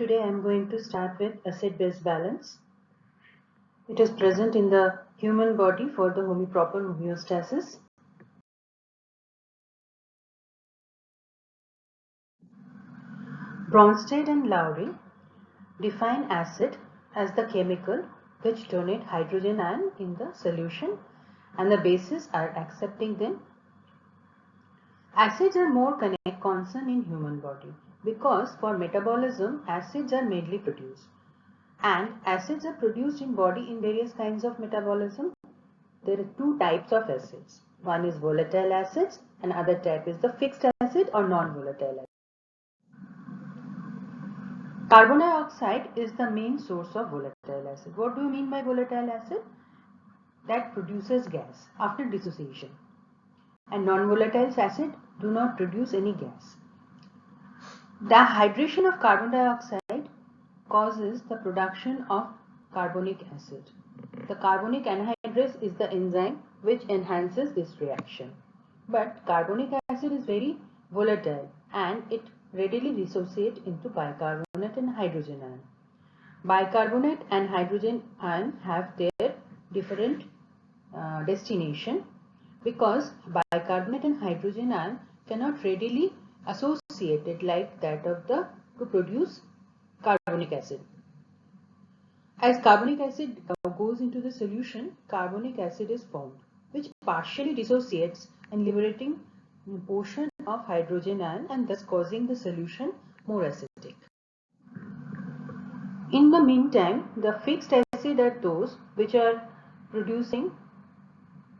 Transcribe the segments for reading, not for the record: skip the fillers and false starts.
Today I am going to start with acid-base balance. It is present in the human body for the proper homeostasis. Bronsted and Lowry define acid as the chemical which donate hydrogen ion in the solution and the bases are accepting them. Acids are more concern in human body because for metabolism acids are mainly produced. And acids are produced in body in various kinds of metabolism. There are two types of acids. One is volatile acids and other type is the fixed acid or non-volatile acid. Carbon dioxide is the main source of volatile acid. What do you mean by volatile acid? That produces gas after dissociation. And non-volatile acid do not produce any gas. The hydration of carbon dioxide causes the production of carbonic acid. The carbonic anhydrase is the enzyme which enhances this reaction. But carbonic acid is very volatile and it readily dissociates into bicarbonate and hydrogen ion. Bicarbonate and hydrogen ion have their different destination because bicarbonate and hydrogen ion cannot readily associate it like that of the to produce carbonic acid. As carbonic acid goes into the solution, carbonic acid is formed, which partially dissociates and liberating a portion of hydrogen ion and thus causing the solution more acidic. In the meantime, the fixed acid are those which are producing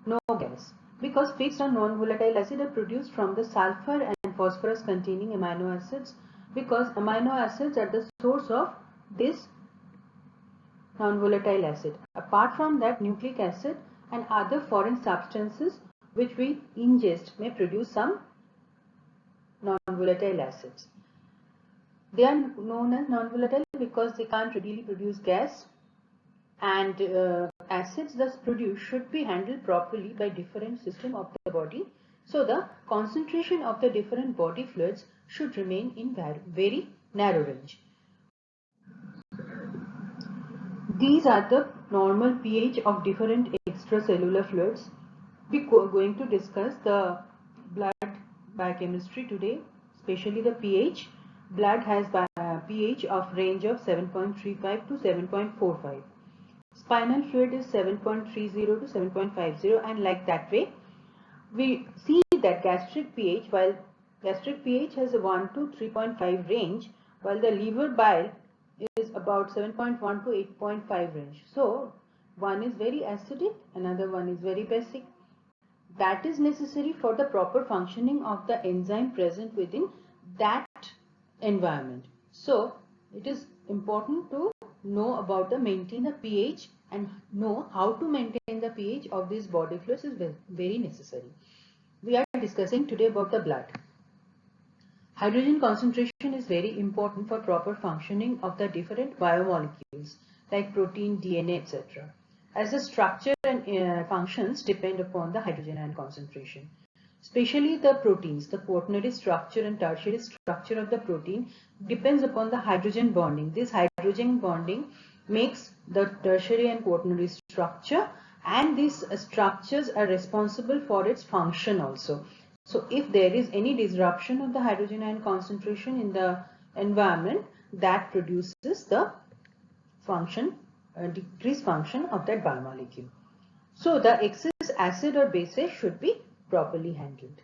no gas because fixed or non-volatile acid are produced from the sulfur and phosphorus containing amino acids because amino acids are the source of this non-volatile acid. Apart from that, nucleic acid and other foreign substances which we ingest may produce some non-volatile acids. They are known as non-volatile because they can't readily produce gas, and acids thus produced should be handled properly by different system of the body. So the concentration of the different body fluids should remain in very narrow range. These are the normal pH of different extracellular fluids. We are going to discuss the blood biochemistry today, especially the pH. Blood has pH of range of 7.35 to 7.45. Spinal fluid is 7.30 to 7.50, and like that way, we see that gastric pH, while gastric pH has a 1 to 3.5 range, while the liver bile is about 7.1 to 8.5 range. So, one is very acidic, another one is very basic. That is necessary for the proper functioning of the enzyme present within that environment. So, it is important to know about the maintain the pH and know how to maintain the pH of these body fluids is very necessary. We are discussing today about the blood. Hydrogen concentration is very important for proper functioning of the different biomolecules like protein, DNA, etc. As the structure and functions depend upon the hydrogen ion concentration. Especially the proteins, the quaternary structure and tertiary structure of the protein depends upon the hydrogen bonding. This hydrogen bonding makes the tertiary and quaternary structure, and these structures are responsible for its function also. So if there is any disruption of the hydrogen ion concentration in the environment, that produces the function, decreased function of that biomolecule. So the excess acid or bases should be properly handled.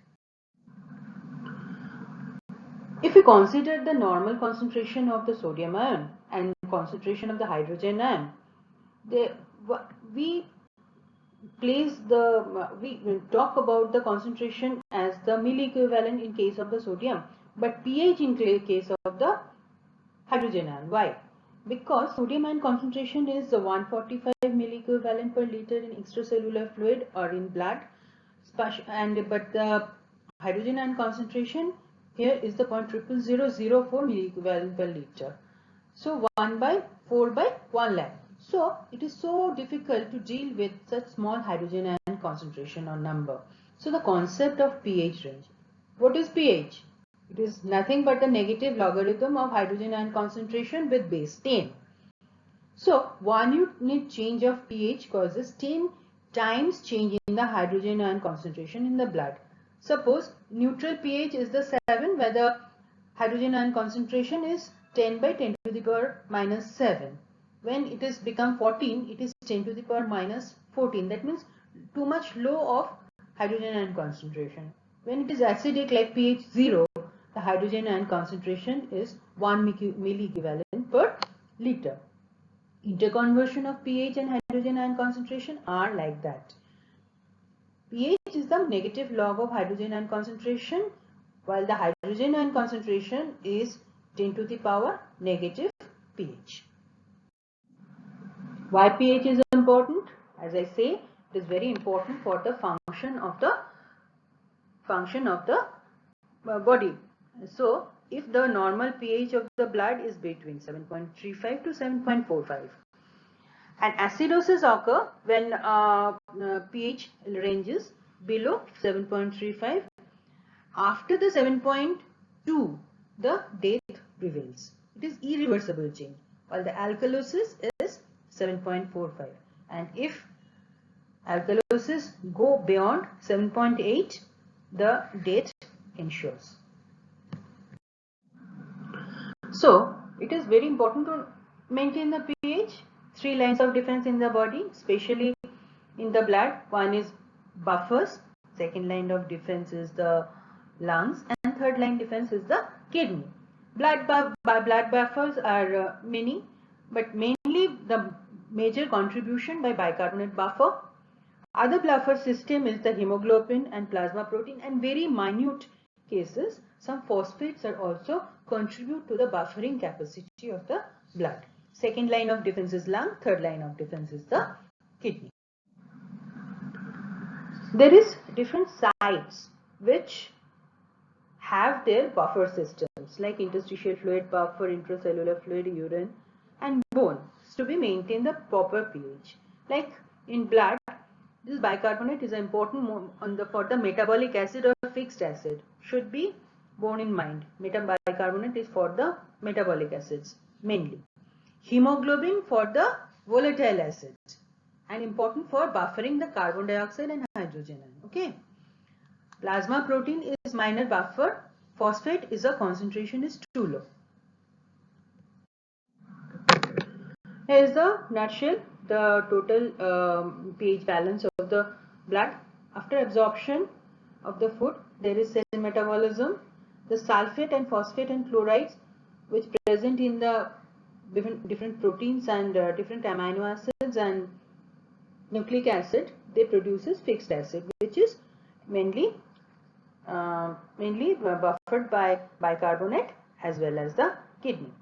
If we consider the normal concentration of the sodium ion and concentration of the hydrogen ion, we talk about the concentration as the milliequivalent in case of the sodium, but pH in case of the hydrogen ion. Why? Because sodium ion concentration is 145 milliequivalent per liter in extracellular fluid or in blood, but the hydrogen ion concentration here is the 0.00004 milliequivalent per liter. So 1 by 4 by 1 lakh. So it is so difficult to deal with such small hydrogen ion concentration or number. So the concept of pH range. What is pH? It is nothing but a negative logarithm of hydrogen ion concentration with base 10. So 1 unit change of pH causes 10 times change in the hydrogen ion concentration in the blood. Suppose neutral pH is the 7, where the hydrogen ion concentration is 10 by 10 to the power minus 7. When it is become 14, it is 10 to the power minus 14. That means too much low of hydrogen ion concentration. When it is acidic like pH 0, the hydrogen ion concentration is 1 milliequivalent per liter. Interconversion of pH and hydrogen ion concentration are like that. pH is the negative log of hydrogen ion concentration, while the hydrogen ion concentration is 10 to the power negative pH. Why pH is important? As I say, it is very important for the function of the body. So, if the normal pH of the blood is between 7.35 to 7.45, and acidosis occur when pH ranges below 7.35. After the 7.2, the death prevails. It is irreversible change, while the alkalosis is 7.45. And if alkalosis go beyond 7.8, the death ensures. So, it is very important to maintain the pH. 3 lines of defense in the body, especially in the blood. One is buffers, second line of defense is the lungs, and third line defense is the kidney. Blood buffers are many, but mainly the major contribution by bicarbonate buffer. Other buffer system is the hemoglobin and plasma protein, and very minute cases, some phosphates are also contribute to the buffering capacity of the blood. Second line of defense is lung, third line of defense is the kidney. There is different sites which have their buffer systems like interstitial fluid buffer, intracellular fluid, urine and bone to be maintain the proper pH. Like in blood, this bicarbonate is important for the metabolic acid or fixed acid. Should be borne in mind. Bicarbonate is for the metabolic acids mainly. Hemoglobin for the volatile acids and important for buffering the carbon dioxide and hydrogen ion. Okay. Plasma protein is minor buffer. Phosphate is a concentration is too low. Here is the nutshell, the total pH balance of the blood. After absorption of the food, there is cell metabolism. The sulfate and phosphate and chlorides which present in the different proteins and different amino acids and nucleic acid, they produces fixed acid, which is mainly buffered by bicarbonate as well as the kidney.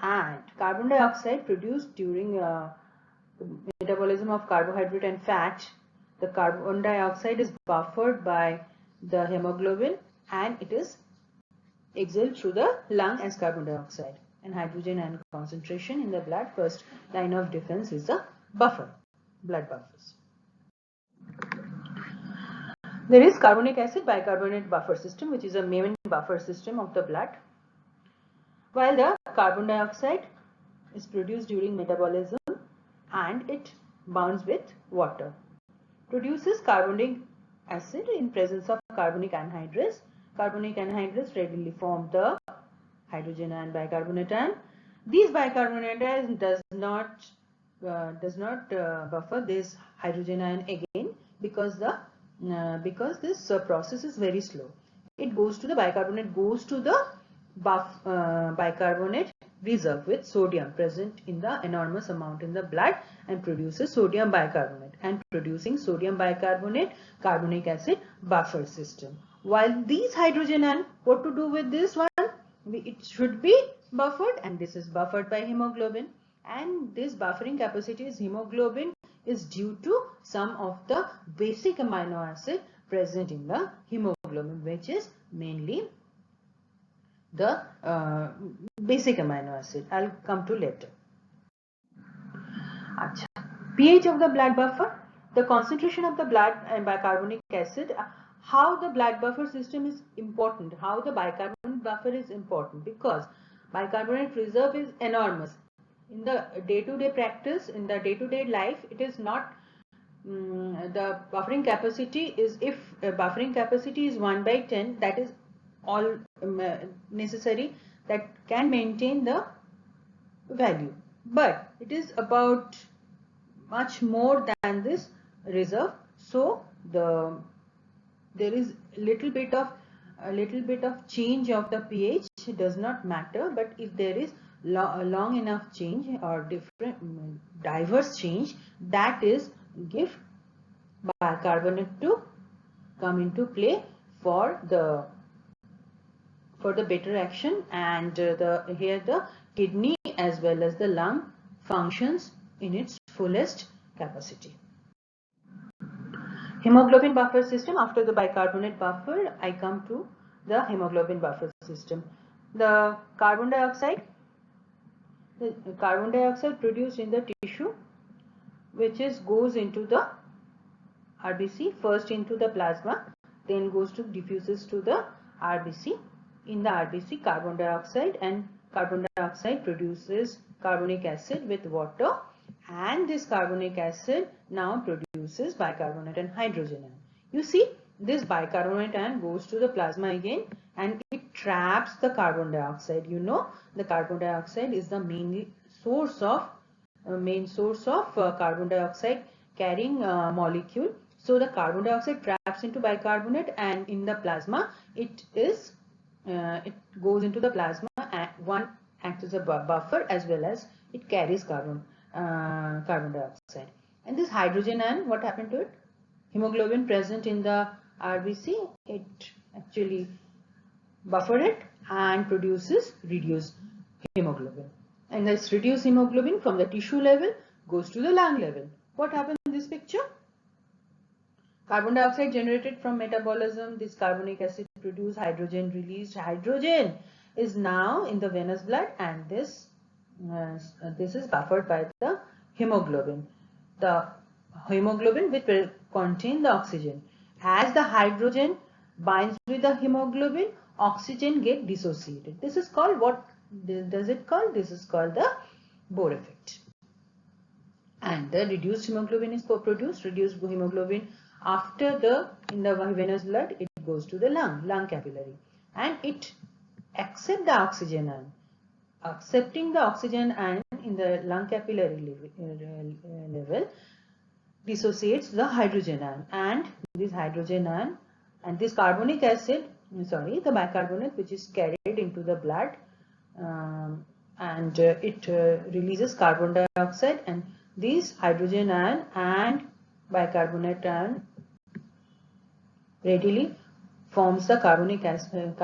And carbon dioxide produced during metabolism of carbohydrate and fat, the carbon dioxide is buffered by the hemoglobin and it is exhaled through the lung as carbon dioxide. And hydrogen ion concentration in the blood, first line of defense is the buffer, blood buffers. There is carbonic acid bicarbonate buffer system, which is a main buffer system of the blood, while the carbon dioxide is produced during metabolism and it bonds with water, produces carbonic acid in presence of carbonic anhydrous. Carbonic anhydrous readily form the hydrogen ion bicarbonate ion. These bicarbonate ions does not buffer this hydrogen ion again because this process is very slow. It goes to the bicarbonate goes to the bicarbonate reserve with sodium present in the enormous amount in the blood and produces sodium bicarbonate, and producing sodium bicarbonate carbonic acid buffer system. While these hydrogen ion, what to do with this one? It should be buffered, and this is buffered by hemoglobin, and this buffering capacity is hemoglobin is due to some of the basic amino acid present in the hemoglobin, which is mainly the basic amino acid. I'll come to later. pH of the blood buffer, the concentration of the blood and bicarbonic acid. How the blood buffer system is important, how the bicarbonate buffer is important because bicarbonate reserve is enormous. In the day-to-day practice, in the day-to-day life, it is not the buffering capacity is, if buffering capacity is 1 by 10, that is all necessary that can maintain the value, but it is about much more than this reserve. So there is a little bit of change of the pH does not matter, but if there is long enough change or different diverse change, that is give bicarbonate to come into play for the better action, and here the kidney as well as the lung functions in its fullest capacity. Hemoglobin buffer system. After the bicarbonate buffer, I come to the hemoglobin buffer system. The carbon dioxide produced in the tissue, which goes into the RBC, first into the plasma, then diffuses to the RBC. In the RBC, carbon dioxide produces carbonic acid with water, and this carbonic acid now produces bicarbonate and hydrogen ion. You see, this bicarbonate ion goes to the plasma again and it traps the carbon dioxide. You know, the carbon dioxide is the main source of carbon dioxide carrying molecule. So the carbon dioxide traps into bicarbonate, and in the plasma it goes into the plasma, and one acts as a buffer as well as it carries carbon dioxide. And this hydrogen ion, what happened to it? Hemoglobin present in the RBC, it actually buffer it and produces reduced hemoglobin. And this reduced hemoglobin from the tissue level goes to the lung level. What happens in this picture? Carbon dioxide generated from metabolism, this carbonic acid produced, hydrogen released. Hydrogen is now in the venous blood, and this is buffered by the hemoglobin. The hemoglobin will contain the oxygen. As the hydrogen binds with the hemoglobin, oxygen gets dissociated. This is called, what does it call? This is called the Bohr effect. And the reduced hemoglobin is produced. Reduced hemoglobin in the venous blood, it goes to the lung capillary, and it accepts the oxygen ion. Accepting the oxygen ion in the lung capillary level dissociates the hydrogen ion, and this hydrogen ion and this carbonic acid, the bicarbonate, which is carried into the blood, and it releases carbon dioxide, and this hydrogen ion and bicarbonate ion readily forms the carbonic acid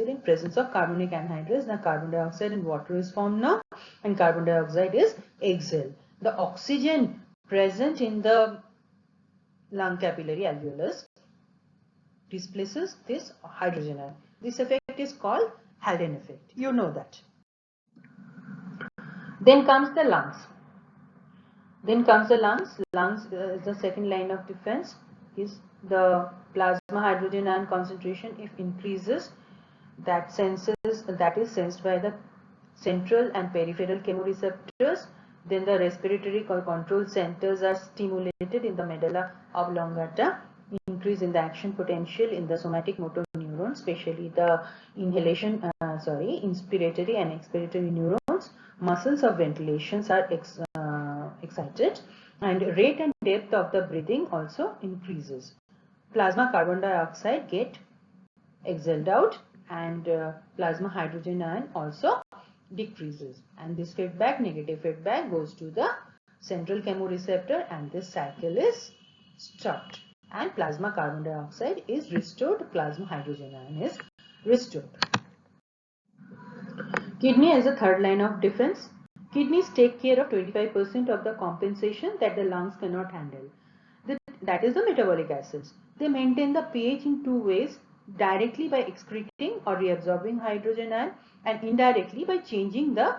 in presence of carbonic anhydrous. The carbon dioxide and water is formed now, and carbon dioxide is exhaled. The oxygen present in the lung capillary alveolus displaces this hydrogen ion. This effect is called Haldane effect. You know that. Then comes the lungs. Lungs is the second line of defense. Is the plasma hydrogen ion concentration, if increases, that is sensed by the central and peripheral chemoreceptors. Then the respiratory control centers are stimulated in the medulla oblongata. Increase in the action potential in the somatic motor neurons, especially the inspiratory and expiratory neurons. Muscles of ventilations are excited, and rate and depth of the breathing also increases. Plasma carbon dioxide get exhaled out, and plasma hydrogen ion also decreases, and this negative feedback goes to the central chemoreceptor, and this cycle is stopped, and plasma carbon dioxide is restored, plasma hydrogen ion is restored. Kidney as a third line of defense. Kidneys take care of 25% of the compensation that the lungs cannot handle. That is the metabolic acids. They maintain the pH in two ways: directly by excreting or reabsorbing hydrogen ion, and indirectly by changing the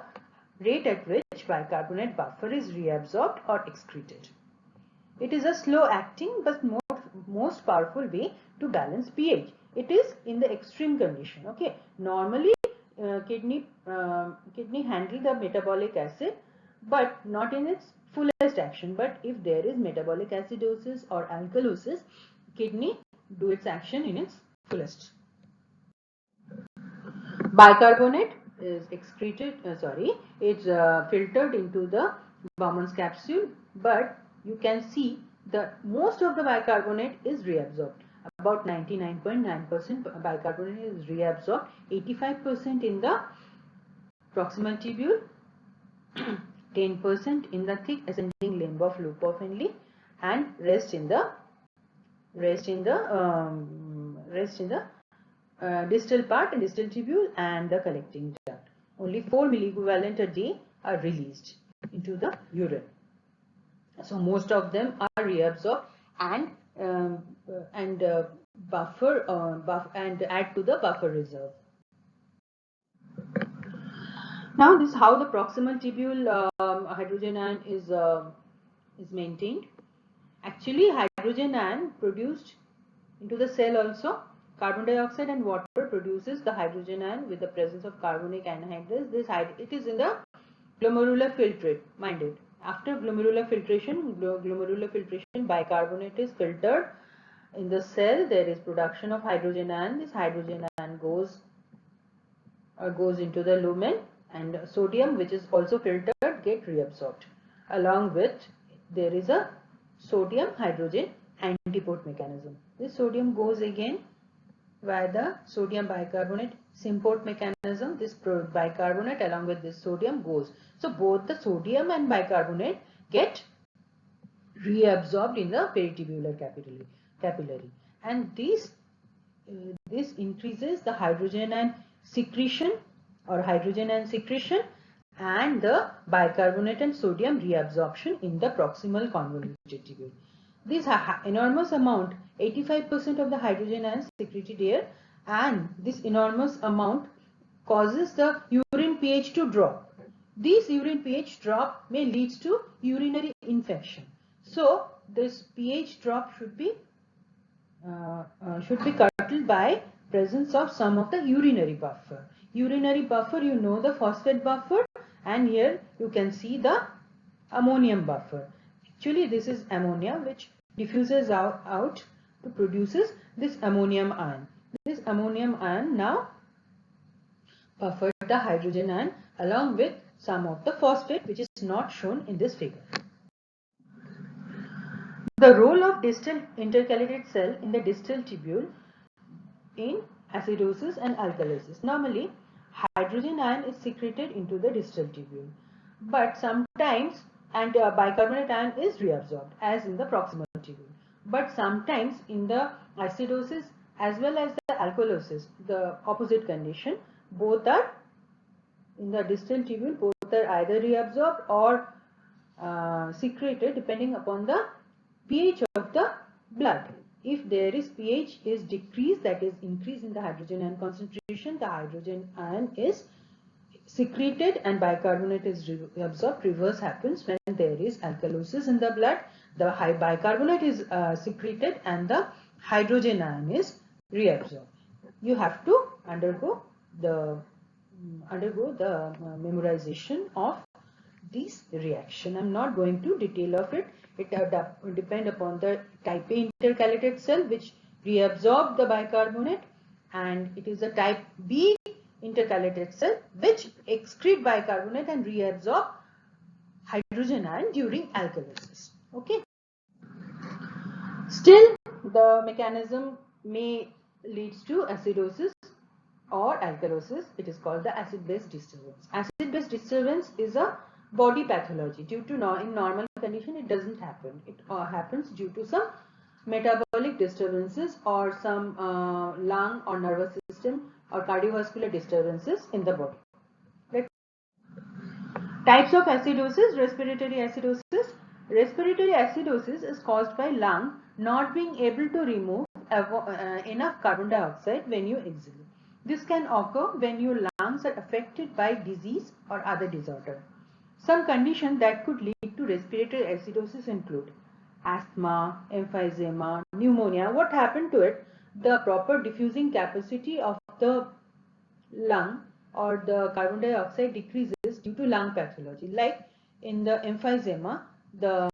rate at which bicarbonate buffer is reabsorbed or excreted. It is a slow acting but most powerful way to balance pH. it is in the extreme condition. Okay, normally kidney handle the metabolic acid, but not in its fullest action. But if there is metabolic acidosis or alkalosis, kidney do its action in its fullest. Bicarbonate is excreted, it's filtered into the Bowman's capsule, but you can see that most of the bicarbonate is reabsorbed. About 99.9% bicarbonate is reabsorbed, 85% in the proximal tubule, 10% in the thick ascending limb of loop of Henle, and rest in the distal part and distal tubule and the collecting duct. Only 4 milliequivalent a day are released into the urine. So most of them are reabsorbed and add to the buffer reserve. Now this is how the proximal tubule hydrogen ion is maintained. Actually, hydrogen ion produced into the cell also. Carbon dioxide and water produces the hydrogen ion with the presence of carbonic anhydrous. It is in the glomerular filtrate. Mind it. After glomerular filtration, bicarbonate is filtered. In the cell, there is production of hydrogen ion. This hydrogen ion goes into the lumen, and sodium, which is also filtered, get reabsorbed. Along with, there is a sodium hydrogen antiport mechanism. This sodium goes again via the sodium bicarbonate symport mechanism. This bicarbonate along with this sodium goes. So both the sodium and bicarbonate get reabsorbed in the peritubular capillary, and this increases the hydrogen ion secretion and the bicarbonate and sodium reabsorption in the proximal convoluted tubule. This enormous amount, 85% of the hydrogen ions secreted here, and this enormous amount causes the urine pH to drop. This urine pH drop may lead to urinary infection. So this pH drop should be curtailed by presence of some of the urinary buffer. Urinary buffer, you know, the phosphate buffer, and here you can see the ammonium buffer. Actually, this is ammonia which diffuses out to produces this ammonium ion. This ammonium ion now buffered the hydrogen ion along with some of the phosphate, which is not shown in this figure. The role of distal intercalated cell in the distal tubule in acidosis and alkalosis. Normally, hydrogen ion is secreted into the distal tubule, but sometimes bicarbonate ion is reabsorbed as in the proximal tubule. But sometimes in the acidosis as well as the alkalosis, the opposite condition, both are in the distal tubule, both are either reabsorbed or secreted depending upon the pH of the blood. If there is pH is decreased, that is increase in the hydrogen ion concentration, the hydrogen ion is secreted and bicarbonate is reabsorbed. Reverse happens when there is alkalosis in the blood. The bicarbonate is secreted and the hydrogen ion is reabsorbed. You have to undergo the memorization of this reaction. I am not going to detail of it. It depend upon the type A intercalated cell which reabsorb the bicarbonate, and it is a type B intercalated cell which excrete bicarbonate and reabsorb hydrogen ion during alkalosis. Okay. Still, the mechanism may leads to acidosis or alkalosis. It is called the acid-base disturbance. Acid-base disturbance is a body pathology. Due to in normal condition, it doesn't happen. It happens due to some metabolic disturbances or some lung or nervous system or cardiovascular disturbances in the body. Types of acidosis: respiratory acidosis. Respiratory acidosis is caused by lung not being able to remove enough carbon dioxide when you exhale. This can occur when your lungs are affected by disease or other disorder. Some conditions that could lead to respiratory acidosis include asthma, emphysema, pneumonia. What happened to it? the proper diffusing capacity of the lung or the carbon dioxide decreases due to lung pathology. Like in the emphysema, the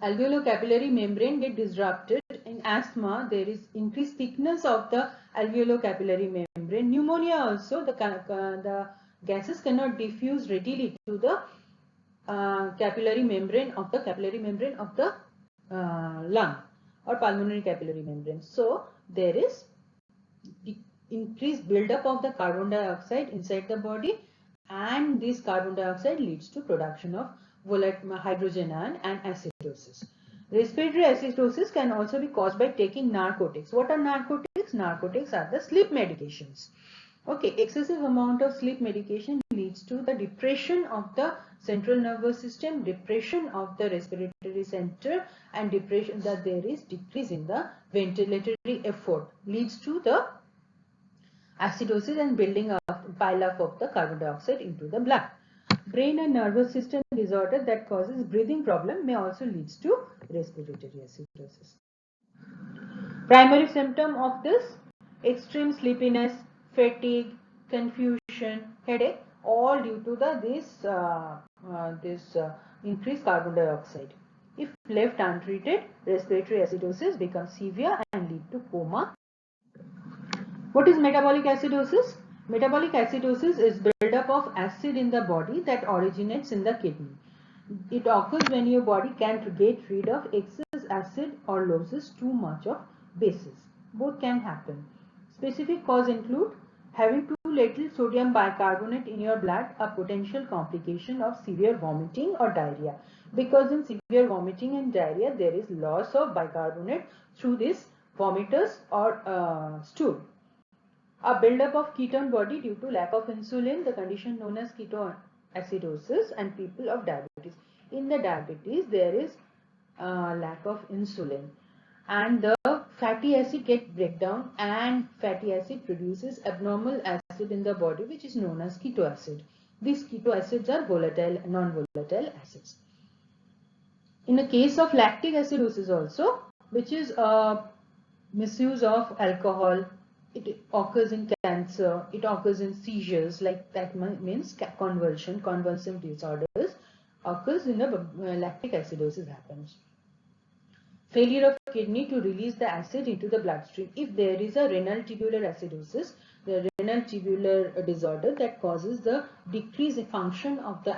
alveolo-capillary membrane get disrupted. In asthma, there is increased thickness of the alveolo-capillary membrane. Pneumonia also, the gases cannot diffuse readily to the capillary membrane of the lung or pulmonary capillary membrane. So there is increased buildup of the carbon dioxide inside the body, and this carbon dioxide leads to production of volatile hydrogen ion and acidosis. Respiratory acidosis can also be caused by taking narcotics. What are narcotics? Narcotics are the sleep medications. Okay, excessive amount of sleep medication leads to the depression of the central nervous system, depression of the respiratory center, and depression that there is decrease in the ventilatory effort, leads to the acidosis and building up pile up of the carbon dioxide into the blood. Brain and nervous system disorder that causes breathing problem may also lead to respiratory acidosis. Primary symptom of this: extreme sleepiness, fatigue, confusion, headache, all due to this increased carbon dioxide. If left untreated, respiratory acidosis becomes severe and lead to coma. What is metabolic acidosis? Metabolic acidosis is buildup of acid in the body that originates in the kidney. It occurs when your body can't get rid of excess acid or loses too much of bases. Both can happen. Specific cause include having too little sodium bicarbonate in your blood, a potential complication of severe vomiting or diarrhea. Because in severe vomiting and diarrhea, there is loss of bicarbonate through this vomitus or stool. A buildup of ketone body due to lack of insulin, the condition known as ketoacidosis, and people of diabetes. In the diabetes, there is lack of insulin, and the fatty acid get breakdown, and fatty acid produces abnormal acid in the body, which is known as ketoacid. These ketoacids are volatile, non-volatile acids. In the case of lactic acidosis also, which is a misuse of alcohol, it occurs in cancer, it occurs in seizures, like that means convulsive disorders occurs in the lactic acidosis happens. Failure of kidney to release the acid into the bloodstream. If there is a renal tubular acidosis, the renal tubular disorder that causes the decrease in function of the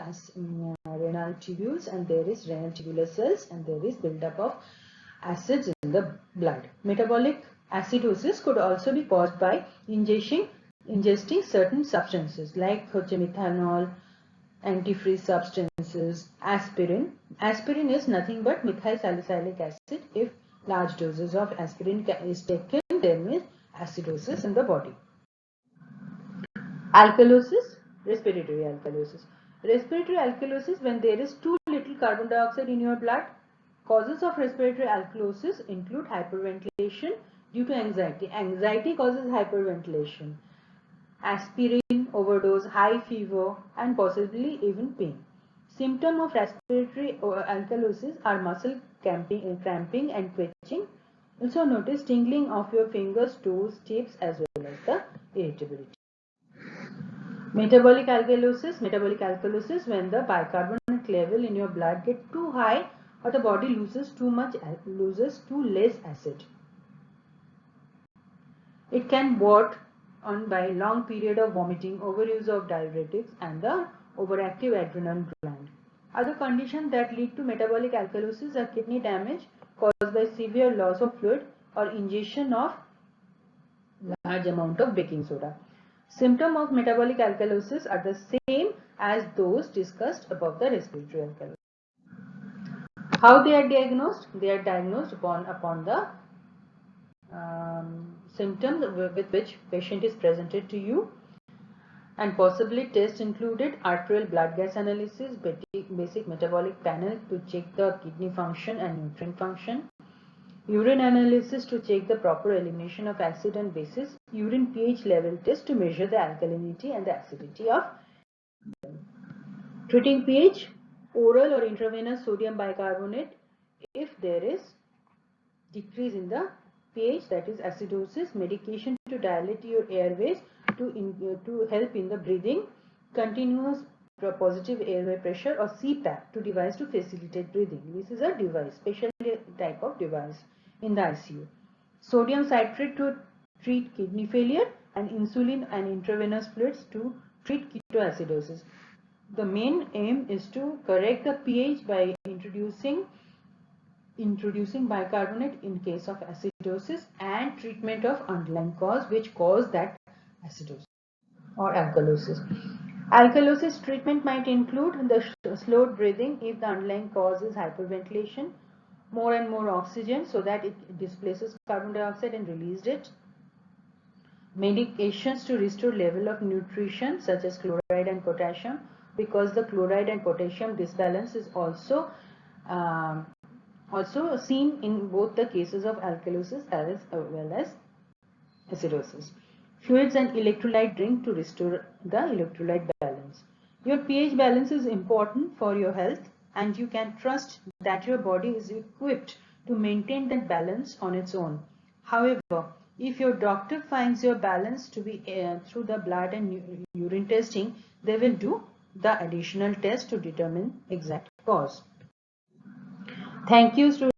renal tubules, and there is renal tubular cells, and there is buildup of acids in the blood. Metabolic acidosis could also be caused by ingesting certain substances like methanol, antifreeze substances, aspirin. Aspirin is nothing but methyl salicylic acid. If large doses of aspirin is taken, there is acidosis in the body. Alkalosis, respiratory alkalosis. Respiratory alkalosis, when there is too little carbon dioxide in your blood. Causes of respiratory alkalosis include hyperventilation due to anxiety. Anxiety causes hyperventilation. Aspirin overdose, high fever, and possibly even pain. Symptoms of respiratory alkalosis are muscle cramping and twitching. Also notice tingling of your fingers, toes, tips, as well as the irritability. Metabolic alkalosis when the bicarbonate level in your blood gets too high, or the body loses too less acid. It can brought on by long period of vomiting, overuse of diuretics, and the overactive adrenal gland. Other conditions that lead to metabolic alkalosis are kidney damage caused by severe loss of fluid or ingestion of large amount of baking soda. Symptoms of metabolic alkalosis are the same as those discussed above the respiratory alkalosis. How they are diagnosed? They are diagnosed upon the symptoms with which patient is presented to you, and possibly tests included arterial blood gas analysis, basic metabolic panel to check the kidney function and nutrient function, urine analysis to check the proper elimination of acid and bases, urine pH level test to measure the alkalinity and the acidity of. Treating pH, oral or intravenous sodium bicarbonate if there is decrease in the pH, that is acidosis, medication to dilate your airways to help in the breathing, continuous positive airway pressure, or CPAP to device to facilitate breathing. This is a device, special type of device in the ICU. Sodium citrate to treat kidney failure, and insulin and intravenous fluids to treat ketoacidosis. The main aim is to correct the pH by introducing bicarbonate in case of acidosis, and treatment of underlying cause which cause that acidosis or alkalosis. Alkalosis treatment might include the slowed breathing if the underlying cause is hyperventilation, more and more oxygen so that it displaces carbon dioxide and released it, medications to restore level of nutrition such as chloride and potassium, because the chloride and potassium disbalance is also seen in both the cases of alkalosis as well as acidosis. Fluids and electrolyte drink to restore the electrolyte balance. Your pH balance is important for your health, and you can trust that your body is equipped to maintain that balance on its own. However, if your doctor finds your balance to be through the blood and urine testing, they will do the additional test to determine exact cause. Thank you, students.